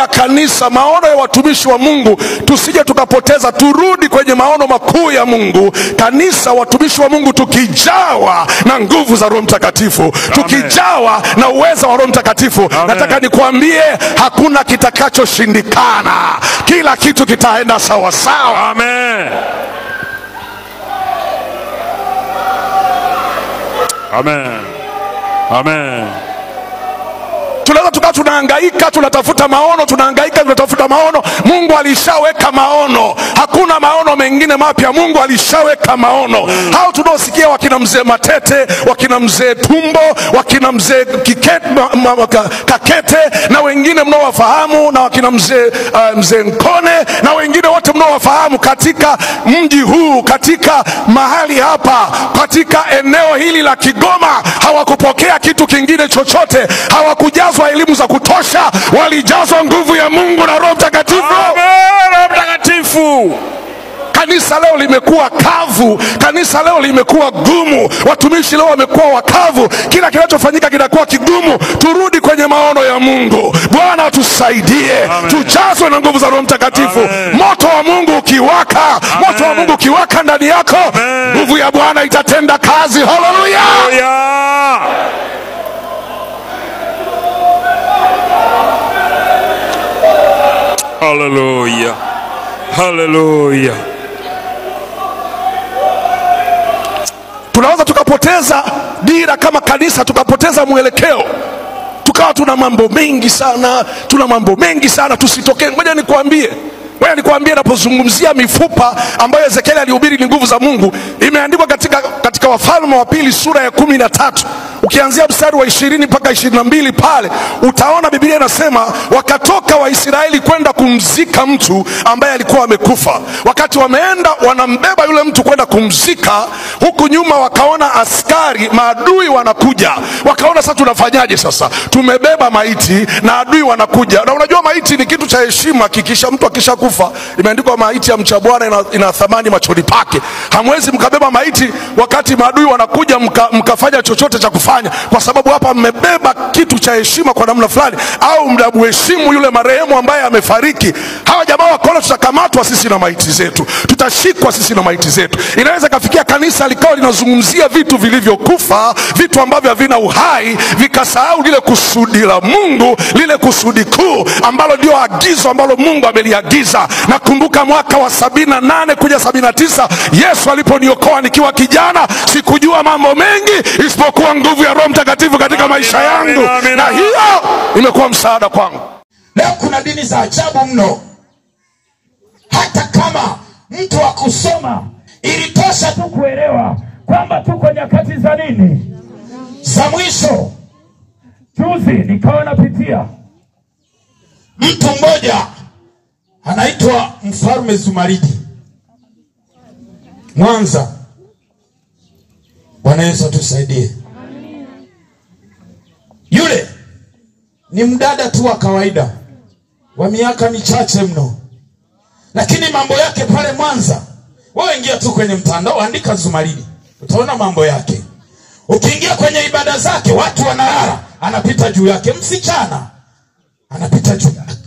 ya kanisa, maono ya watumishi wa Mungu, tusije tukapoteza. Turudi kwenye maono makuu ya Mungu. Kanisa, watumishi wa Mungu, tukijawa na nguvu za Roho Mtakatifu, tukijawa na uwezo wa Roho Mtakatifu, nataka nikwambie hakuna kitakachoshindikana. Kila kitu kitaenda sawa sawa. Amen. Amen. Amen. Tunaweza tukawa tunahangaika, tunatafuta maono, tunahangaika, tunatafuta maono. Mungu alishaweka maono. Hakuna maono mengine mapya. Mungu alishaweka maono. Hao tunaosikia wakina mzee Matete, wakina mzee Tumbo, wakina mzee Kakete na wengine mnaowafahamu, na wakina mzee Nkone na wengine wote mnaowafahamu katika mji huu, katika mahali hapa, katika eneo hili la Kigoma, hawakupokea kitu kingine chochote. Hawakujazwa elimu za kutosha, walijazwa nguvu ya Mungu na Roho Mtakatifu. Roho Mtakatifu. Kanisa leo limekuwa kavu. Kanisa leo limekuwa gumu. Watumishi leo wamekuwa wakavu. Kila kinachofanyika kinakuwa kigumu. Turudi kwenye maono ya Mungu. Bwana atusaidie. Tujazwe na nguvu za Roho Mtakatifu. Moto wa Mungu ukiwaka, moto wa Mungu ukiwaka ndani yako, nguvu ya Bwana itatenda kazi. Haleluya. Hallelujah. Hallelujah. Tunaweza tukapoteza dira kama kanisa, tukapoteza mwelekeo, tukawa tuna mambo mengi sana, tusitokee. Ngoja nikwambie, napozungumzia mifupa ambayo Ezekiel alihubiri ni nguvu za Mungu, imeandikwa katika Wafalme wa Pili sura ya 13. Ukianzia mstari wa 20 mpaka 22 pale utaona Biblia inasema wakatoka Waisraeli kwenda kumzika mtu ambaye alikuwa amekufa. Wakati wameenda wanambeba yule mtu kwenda kumzika, huku nyuma wakaona askari maadui wanakuja. Wakaona sasa tunafanyaje sasa? Tumebeba maiti na adui wanakuja. Na unajua maiti ni kitu cha heshima, kikisha mtu akishakufa, imeandikwa maiti ya mcha Bwana ina thamani machoni pake. Hamwezi mkabeba maiti wakati maadui wanakuja mkafanya chochote cha kufanya, kwa sababu hapa mmebeba kitu cha heshima kwa namna fulani, au mnamheshimu yule marehemu ambaye amefariki. Hawa jamaa wakaona tutakamatwa sisi na maiti zetu, tutashikwa sisi na maiti zetu. Inaweza kafikia kanisa likao linazungumzia vitu vilivyokufa, vitu ambavyo havina uhai, vikasahau lile kusudi la Mungu, lile kusudi kuu ambalo ndio agizo ambalo Mungu ameliagiza. Nakumbuka mwaka wa 78 kuja 79, Yesu aliponiokoa nikiwa kijana, sikujua mambo mengi isipokuwa nguvu ya Roho Mtakatifu katika maisha yangu, na hiyo imekuwa msaada kwangu. Leo kuna dini za ajabu mno. Hata kama mtu wa kusoma, ilitosha tu kuelewa kwamba tuko nyakati za nini? Za mwisho. Juzi nikawa napitia mtu mmoja anaitwa Mfalme Zumaridi, Mwanza. Bwana Yesu atusaidie. Yule ni mdada tu wa kawaida wa miaka michache mno, lakini mambo yake pale Mwanza, wewe ingia tu kwenye mtandao, andika Zumaridi, utaona mambo yake. Ukiingia kwenye ibada zake, watu wanalala, anapita juu yake, msichana anapita juu yake.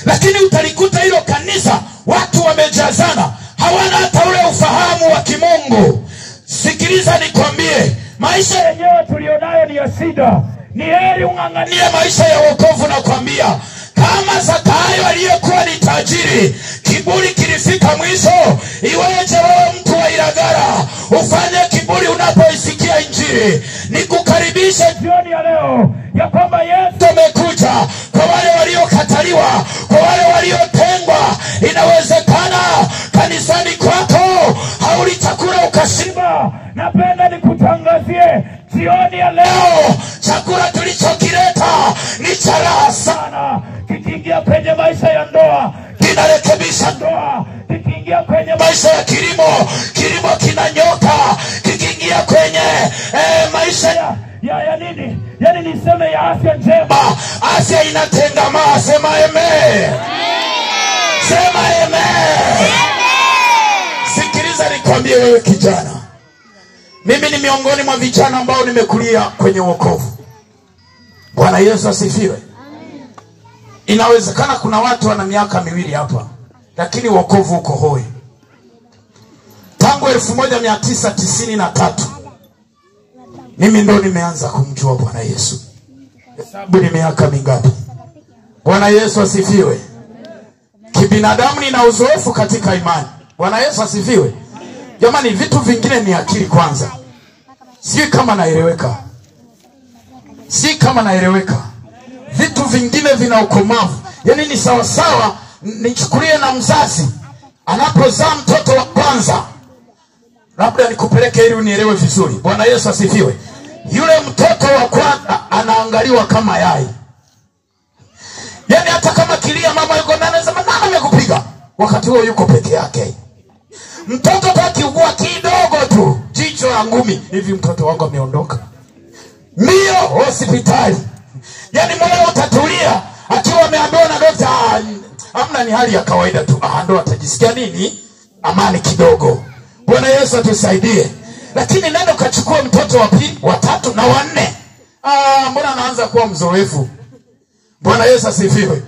Lakini utalikuta hilo kanisa watu wamejazana, hawana hata ule ufahamu wa kimungu. Sikiliza nikwambie, maisha yenyewe tulionayo ni ya shida. Ni heri ung'ang'anie maisha ya wokovu. Na kwambia, kama Zakayo aliyekuwa ni tajiri, kiburi kilifika mwisho, iweje wewe mtu wa Ilagala ufanye kiburi unapoisikia Injili? Nikukaribishe jioni ya leo ya kwamba Yesu amekuja kwa wale waliokataliwa, kwa wale waliotengwa. Inawezekana kanisani kwako hauli chakula ukashiba. Napenda nikutangazie jioni ya leo, chakula tulichokileta ni cha raha sana. Kikiingia kwenye maisha ya ndoa, kinarekebisha ndoa. Kikiingia kwenye maisha ya kilimo, kilimo kinanyoka. Kikiingia kwenye maisha ya nini? Yani niseme ya afya njema, afya inatengamaa. Sema amen. Sema amen. Sikiliza nikwambie wewe kijana, mimi ni miongoni mwa vijana ambao nimekulia kwenye wokovu. Bwana Yesu asifiwe. Inawezekana kuna watu wana miaka 2 hapa, lakini wokovu uko hoi. Tangu 1993 mimi ndo nimeanza kumjua Bwana Yesu. Hesabu ni miaka mingapi? Bwana Yesu asifiwe. Kibinadamu nina uzoefu katika imani. Bwana Yesu asifiwe. Jamani, vitu vingine ni akili kwanza. Si kama naeleweka. Vitu vingine vina ukomavu. Yaani ni sawa sawa, nichukulie na mzazi anapozaa mtoto wa kwanza. Labda nikupeleke ili unielewe vizuri. Bwana Yesu asifiwe. Yule mtoto wa kwanza anaangaliwa kama yai. Yaani hata kama kilia mama yuko ndani anasema nani amekupiga? Wakati huo yuko peke yake. Mtoto akiugua kidogo tu, jicho la ngumi, hivi mtoto wangu ameondoka. Mbio hospitali. Yaani moyo utatulia akiwa ameambiwa na daktari amna, ni hali ya kawaida tu. Ndo atajisikia nini? Amani kidogo. Bwana Yesu atusaidie. Lakini nenda kachukua mtoto wa pili, wa tatu na wa nne. Mbona anaanza kuwa mzoefu? Bwana Yesu asifiwe.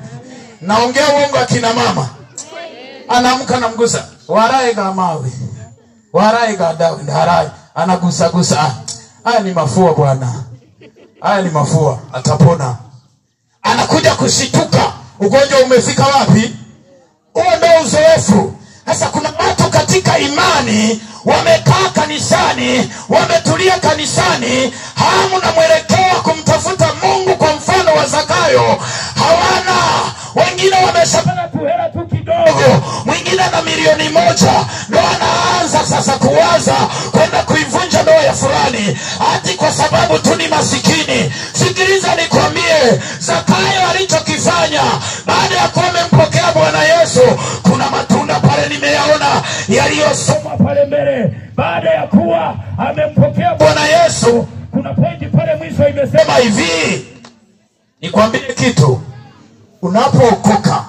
Naongea uongo akina mama. Anaamka na mgusa, warai ga mawe. Warai ga dawa, ndarai. Anagusa. Haya ni mafua bwana. Haya ni mafua, atapona. Anakuja kushituka, ugonjwa umefika wapi? Huo ndio uzoefu. Sasa kuna watu katika imani wamekaa kanisani, wametulia kanisani, hamu na mwelekeo wa kumtafuta Mungu kwa mfano wa Zakayo hawana. Wengine wameshapata tu hela tu kidogo, mwingine na 1,000,000, ndio anaanza sasa kuwaza kwenda kuivunja ndoa ya fulani ati kwa sababu tu ni masikini. Sikiliza nikwambie, Zakayo alichokifanya baada ya kuwa amempokea Bwana Yesu, kuna matunda pale nimeyaona yaliyosomwa pale mbele. Baada ya kuwa amempokea Bwana Yesu, kuna pointi pale mwisho imesema hivi. Nikwambie kitu, unapookoka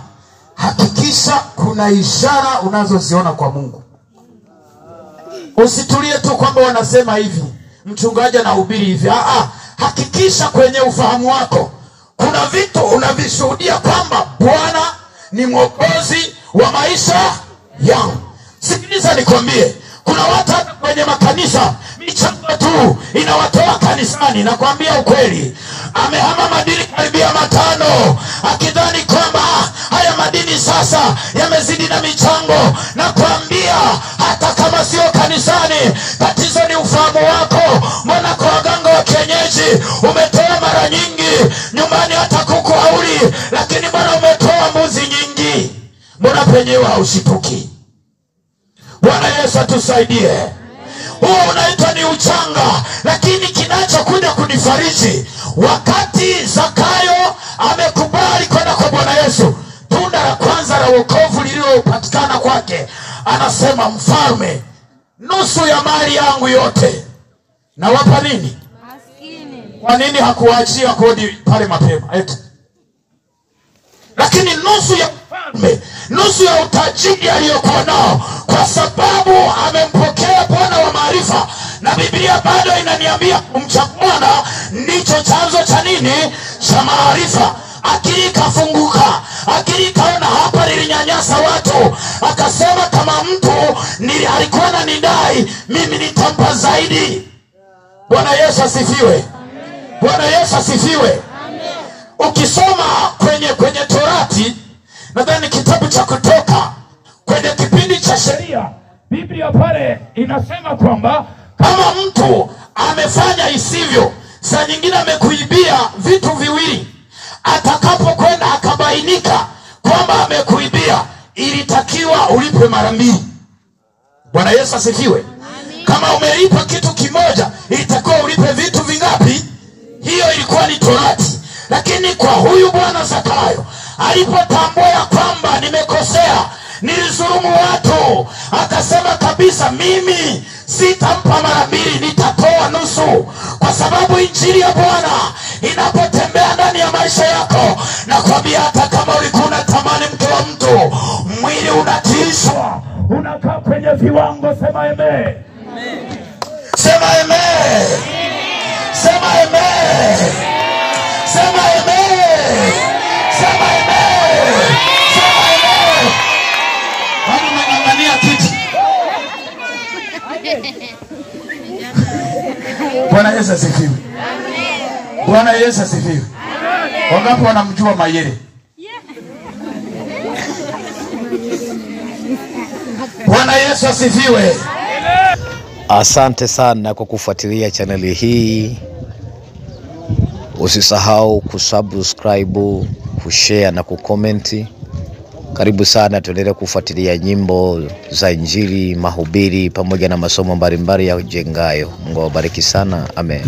hakikisha kuna ishara unazoziona kwa Mungu. Usitulie tu kwamba wanasema hivi, mchungaji anahubiri hivi. Hakikisha kwenye ufahamu wako kuna vitu unavishuhudia kwamba Bwana ni mwokozi wa maisha yangu. Sikiliza nikwambie, kuna watu kwenye makanisa michango tu inawatoa kanisani. Nakwambia ukweli, amehama madini karibia 5 akidhani kwamba haya madini sasa yamezidi na michango. Nakwambia hata kama sio kanisani, tatizo ni ufahamu wako. Mbona kwa waganga wa kienyeji umetoa mara nyingi, nyumbani hata kuku hauli, lakini mbona umetoa mbuzi nyingi? Mbona penyewe haushituki? Bwana Yesu atusaidie. Huo unaitwa ni uchanga, lakini kinachokuja kunifariji, wakati Zakayo amekubali kwenda kwa Bwana Yesu, tunda la kwanza la wokovu lililopatikana kwake, anasema, mfalme, nusu ya mali yangu yote nawapa nini? Maskini. Kwa nini hakuachia kodi pale mapema? Lakini nusu ya mfalme, nusu ya utajiri aliyokuwa nao, kwa sababu amempokea Bwana wa maarifa. Na Biblia bado inaniambia kumcha Bwana ndicho chanzo cha nini? Cha maarifa. Akili kafunguka, akili kaona hapa nilinyanyasa watu, akasema kama mtu alikuwa ananidai, mimi nitampa zaidi. Bwana Yesu asifiwe. Bwana Yesu asifiwe. Ukisoma kwenye Torati, nadhani kitabu cha Kutoka, kwenye kipindi cha sheria, Biblia pale inasema kwamba kama mtu amefanya isivyo, saa nyingine amekuibia vitu viwili, atakapokwenda akabainika kwamba amekuibia, ilitakiwa ulipe mara 2. Bwana Yesu asifiwe. Kama umelipa kitu kimoja, ilitakiwa ulipe vitu vingapi? Hiyo ilikuwa ni Torati. Lakini kwa huyu bwana Zakayo, alipotambua ya kwamba nimekosea, nilizulumu watu, akasema kabisa, mimi sitampa mara 2, nitatoa nusu. Kwa sababu injili ya Bwana inapotembea ndani ya maisha yako, nakwambia hata kama ulikuwa unatamani mke wa mtu, mwili unatishwa, unakaa kwenye viwango. Sema amen. Sema amen. Sema amen. Sema amen. Sema amen. Bwana Yesu asifiwe. Bwana Yesu asifiwe. Wangapi wanamjua Mayele? Bwana Yesu asifiwe. Asante sana kwa kufuatilia chaneli hii. Usisahau kusubscribe, kushare na kucomment. Karibu sana, tuendelee kufuatilia nyimbo za Injili, mahubiri pamoja na masomo mbalimbali ya jengayo. Mungu awabariki sana. Amen.